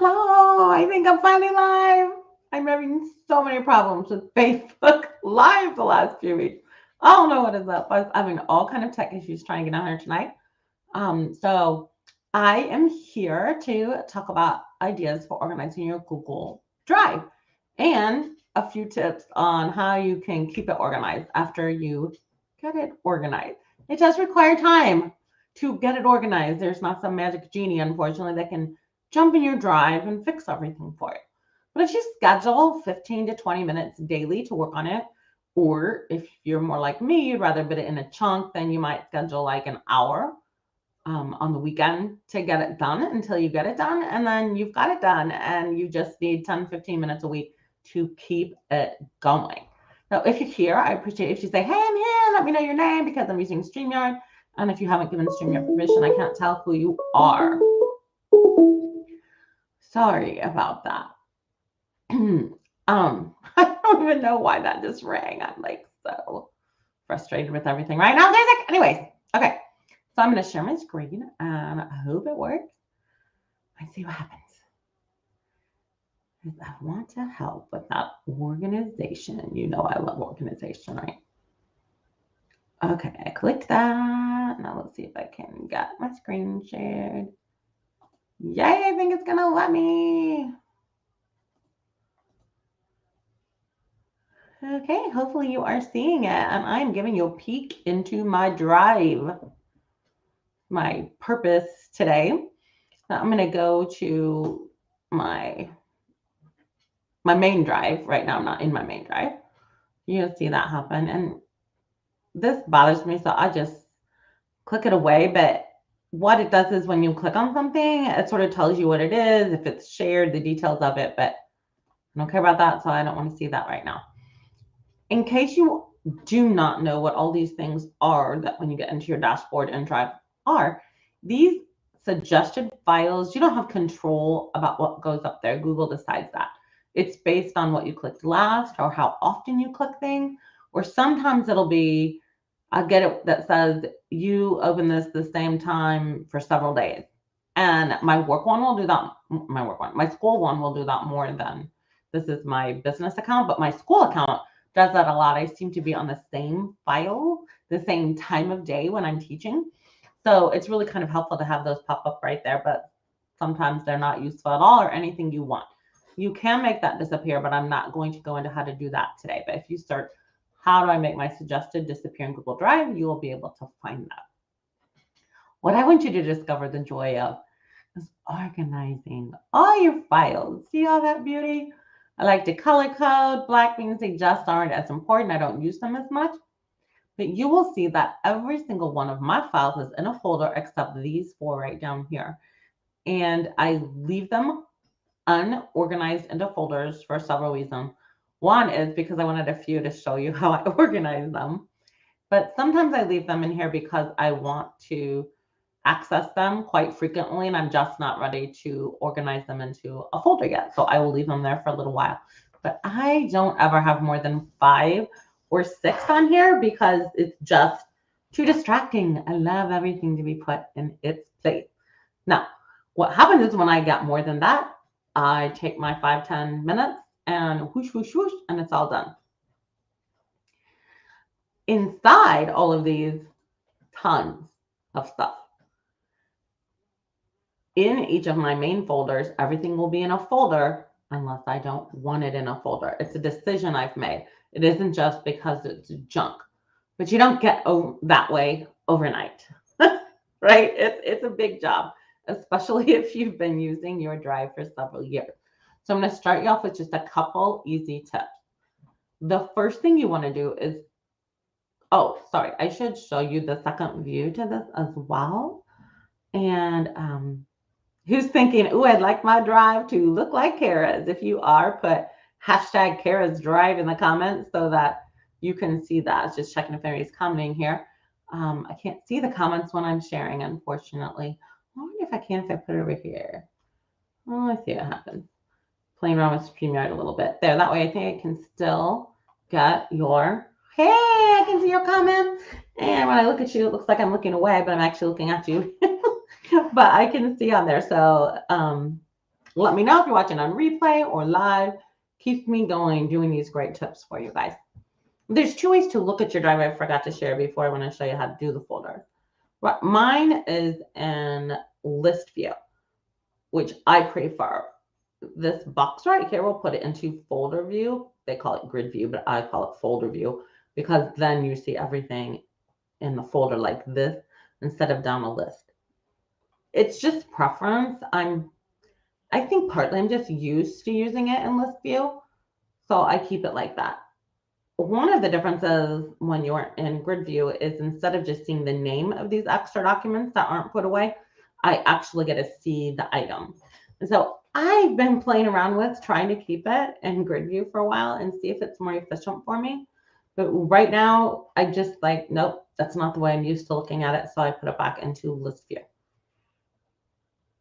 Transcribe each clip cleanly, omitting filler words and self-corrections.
Hello, I think I'm finally live. I'm having so many problems with Facebook Live the last few weeks. I don't know what is up. I'm having all kind of tech issues trying to get on here tonight. So I am here to talk about ideas for organizing your Google Drive and a few tips on how you can keep it organized after you get it organized. It does require time to get it organized. There's not some magic genie, unfortunately, that can jump in your drive and fix everything for you. But if you schedule 15 to 20 minutes daily to work on it, or if you're more like me, you'd rather put it in a chunk, then you might schedule like an hour on the weekend to get it done until you get it done. And then you've got it done and you just need 10, 15 minutes a week to keep it going. Now, if you're here, I appreciate if you say, hey, I'm here, let me know your name because I'm using StreamYard. And if you haven't given StreamYard permission, I can't tell who you are. Sorry about that. I don't even know why that just rang. I'm like so frustrated with everything right now. Anyways, okay. So I'm going to share my screen and I hope it works. Let's see what happens. I want to help with that organization. You know I love organization, right? Okay, I clicked that. Now let's see if I can get my screen shared. Yay, I think it's going to let me. Okay, hopefully you are seeing it and I'm giving you a peek into my drive. My purpose today. Now I'm going to go to my main drive. Right now I'm not in my main drive. You'll see that happen. And this bothers me, so I just click it away. But what it does is when you click on something, it sort of tells you what it is, if it's shared, the details of it. But I don't care about that, so I don't want to see that right now. In case you do not know what all these things are that when you get into your dashboard and Drive are, these suggested files, you don't have control about what goes up there. Google decides that. It's based on what you clicked last or how often you click things, or sometimes it'll be, I get it that says you open this the same time for several days. And my work one will do that. My school one will do that more than this is my business account, but my school account does that a lot. I seem to be on the same file, the same time of day when I'm teaching. So it's really kind of helpful to have those pop up right there, but sometimes they're not useful at all or anything you want. You can make that disappear, but I'm not going to go into how to do that today. But if you search, how do I make my suggested disappear in Google Drive, you will be able to find that. What I want you to discover the joy of is organizing all your files. See all that beauty? I like to color code. Black means they just aren't as important. I don't use them as much. But you will see that every single one of my files is in a folder except these four right down here. And I leave them unorganized into folders for several reasons. One is because I wanted a few to show you how I organize them. But sometimes I leave them in here because I want to access them quite frequently and I'm just not ready to organize them into a folder yet. So I will leave them there for a little while. But I don't ever have more than 5 or 6 on here because it's just too distracting. I love everything to be put in its place. Now, what happens is when I get more than that, I take my 5-10 minutes and whoosh, whoosh, whoosh, and it's all done. Inside all of these, tons of stuff. In each of my main folders, everything will be in a folder unless I don't want it in a folder. It's a decision I've made. It isn't just because it's junk, but you don't get that way overnight, right? It's a big job, especially if you've been using your Drive for several years. So I'm going to start you off with just a couple easy tips. The first thing you want to do is, oh, sorry, I should show you the second view to this as well. And who's thinking, oh, I'd like my drive to look like Kara's? If you are, put hashtag Kara's Drive in the comments so that you can see that. It's just checking if anybody's commenting here. I can't see the comments when I'm sharing, unfortunately. I wonder if I can if I put it over here. Oh, let's see what happens. Playing around with StreamYard a little bit. There, that way I think I can still get your, hey, I can see your comment. And when I look at you, it looks like I'm looking away, but I'm actually looking at you. But I can see on there. So Let me know if you're watching on replay or live. Keeps me going doing these great tips for you guys. There's two ways to look at your drive I forgot to share before I want to show you how to do the folder. Mine is in list view, which I prefer. This box right here, we'll put it into folder view. They call it grid view, but I call it folder view because then you see everything in the folder like this instead of down a list. It's just preference. I think partly I'm just used to using it in list view, so I keep it like that. One of the differences when you're in grid view is instead of just seeing the name of these extra documents that aren't put away, I actually get to see the item. And so I've been playing around with trying to keep it in grid view for a while and see if it's more efficient for me. But right now, I just like, nope, that's not the way I'm used to looking at it. So I put it back into list view.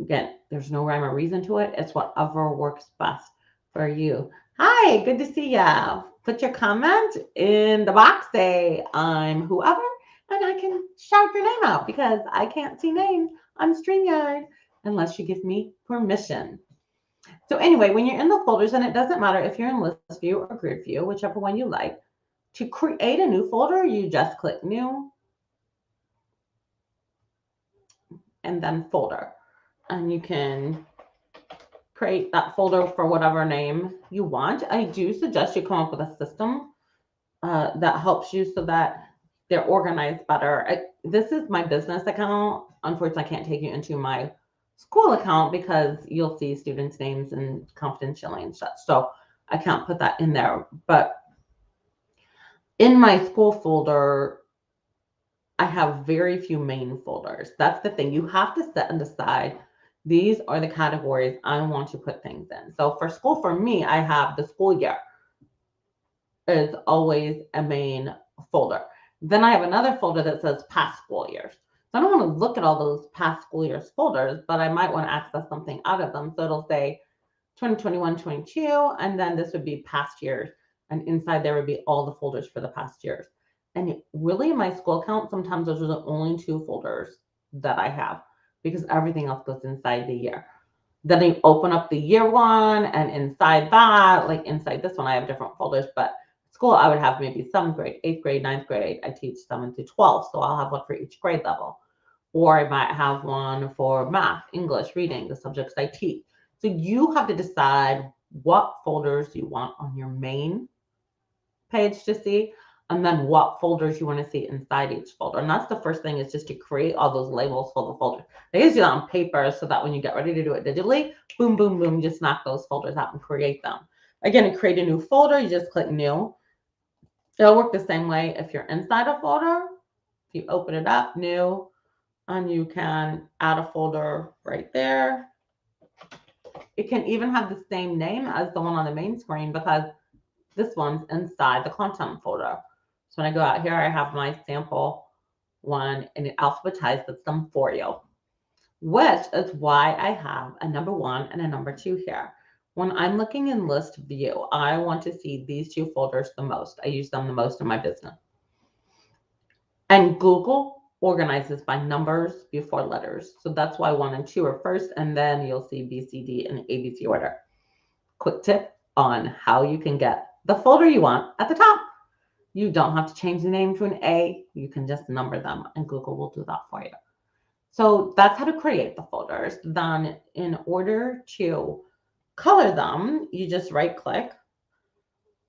Again, there's no rhyme or reason to it. It's whatever works best for you. Hi, good to see ya. Put your comment in the box. Say I'm whoever, and I can shout your name out because I can't see names on StreamYard unless you give me permission. So anyway, when you're in the folders, and it doesn't matter if you're in list view or grid view, whichever one you like, to create a new folder, you just click new and then folder. And you can create that folder for whatever name you want. I do suggest you come up with a system that helps you so that they're organized better. This is my business account. Unfortunately, I can't take you into my school account because you'll see students' names and confidentiality and such. So I can't put that in there. But in my school folder, I have very few main folders. That's the thing. You have to set and decide these are the categories I want to put things in. So for school, for me, I have the school year is always a main folder. Then I have another folder that says past school years. So I don't want to look at all those past school years folders, but I might want to access something out of them. So it'll say 2021, 22, and then this would be past years. And inside there would be all the folders for the past years. And really, in my school account, sometimes those are the only two folders that I have because everything else goes inside the year. Then I open up the year one, and inside that, like inside this one, I have different folders. But school, I would have maybe 7th grade, 8th grade, 9th grade. I teach 7 to 12, so I'll have one for each grade level. Or I might have one for math, English, reading, the subjects I teach. So you have to decide what folders you want on your main page to see, and then what folders you want to see inside each folder. And that's the first thing, is just to create all those labels for the folder. I usually do that on paper so that when you get ready to do it digitally, boom, boom, boom, just knock those folders out and create them. Again, to create a new folder, you just click new. It'll work the same way if you're inside a folder. If you open it up, new, and you can add a folder right there. It can even have the same name as the one on the main screen because this one's inside the content folder. So when I go out here, I have my sample one and it alphabetizes them for you, which is why I have a number 1 and a number 2 here. When I'm looking in list view, I want to see these two folders the most. I use them the most in my business. And Google organizes by numbers before letters. So that's why 1 and 2 are first, and then you'll see B, C, D in ABC order. Quick tip on how you can get the folder you want at the top. You don't have to change the name to an A. You can just number them, and Google will do that for you. So that's how to create the folders. Then in order to color them, you just right click,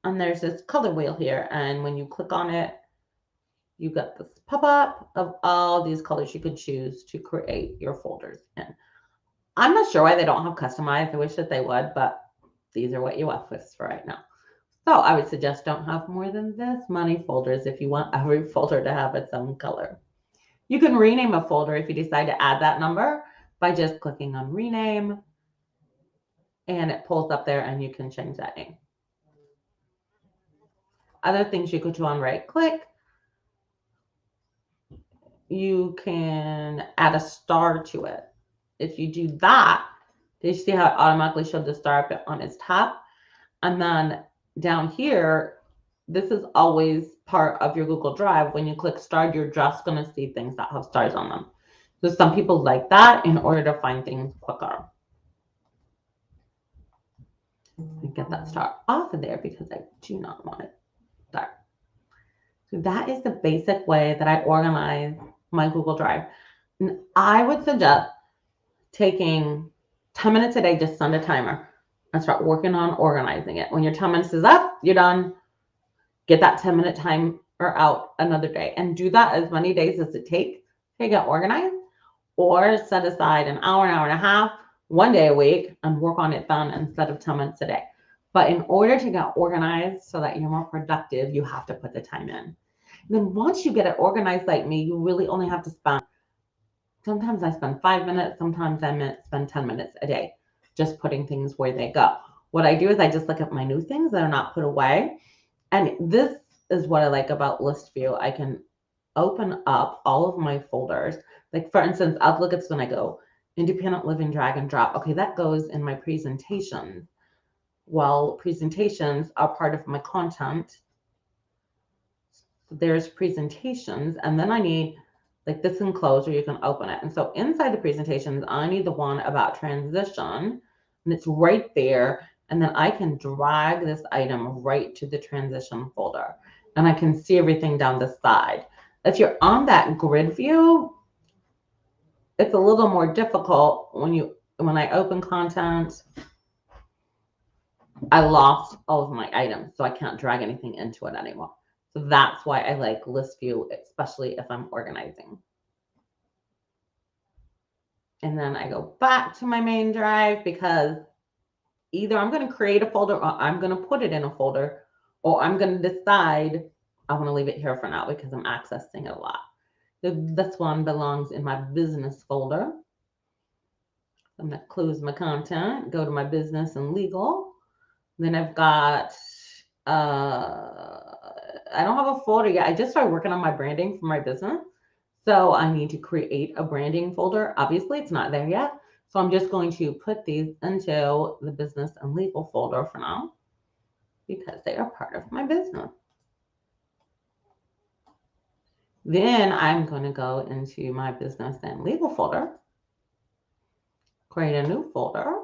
and there's this color wheel here. And when you click on it, you get this pop-up of all these colors you could choose to create your folders in. I'm not sure why they don't have customized. I wish that they would, but these are what you have with for right now. So I would suggest don't have more than this many folders if you want every folder to have its own color. You can rename a folder if you decide to add that number by just clicking on rename, and it pulls up there and you can change that name. Other things you could do on right click, you can add a star to it. If you do that, you see how it automatically showed the star up on its top? And then down here, this is always part of your Google Drive. When you click start, you're just going to see things that have stars on them. So some people like that in order to find things quicker. and get that star off of there because I do not want it there. So that is the basic way that I organize my Google Drive. And I would suggest taking 10 minutes a day, just set a timer and start working on organizing it. When your 10 minutes is up, you're done. Get that 10-minute timer out another day and do that as many days as it takes to get organized, or set aside an hour and a half, one day a week, and work on it then instead of 10 minutes a day. But in order to get organized so that you're more productive, you have to put the time in. And then once you get it organized like me, you really only have to spend, sometimes I spend 5 minutes, sometimes I spend 10 minutes a day just putting things where they go. What I do is I just look at my new things that are not put away. And this is what I like about List View. I can open up all of my folders. Like for instance, I'll look at this when I go independent living, drag and drop. Okay, that goes in my presentations. Well, presentations are part of my content. So there's presentations, and then I need like this enclosure, you can open it. And so inside the presentations, I need the one about transition, and it's right there. And then I can drag this item right to the transition folder, and I can see everything down the side. If you're on that grid view, it's a little more difficult when I open content, I lost all of my items, so I can't drag anything into it anymore. So that's why I like List View, especially if I'm organizing. And then I go back to my main drive because either I'm going to create a folder or I'm going to put it in a folder, or I'm going to decide I want to leave it here for now because I'm accessing it a lot. This one belongs in my business folder. I'm going to close my content, go to my business and legal. Then I've got, I don't have a folder yet. I just started working on my branding for my business. So I need to create a branding folder. Obviously, it's not there yet. So I'm just going to put these into the business and legal folder for now because they are part of my business. Then I'm going to go into my business and legal folder, create a new folder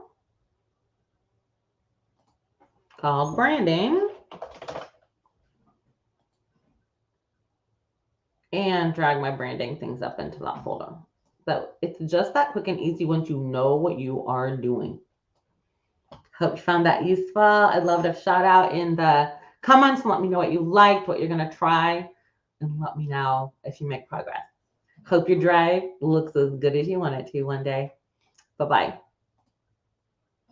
called branding, and drag my branding things up into that folder. So it's just that quick and easy once you know what you are doing. Hope you found that useful. I'd love to shout out in the comments and let me know what you liked, what you're going to try, and let me know if you make progress. Hope your drive looks as good as you want it to one day. Bye-bye.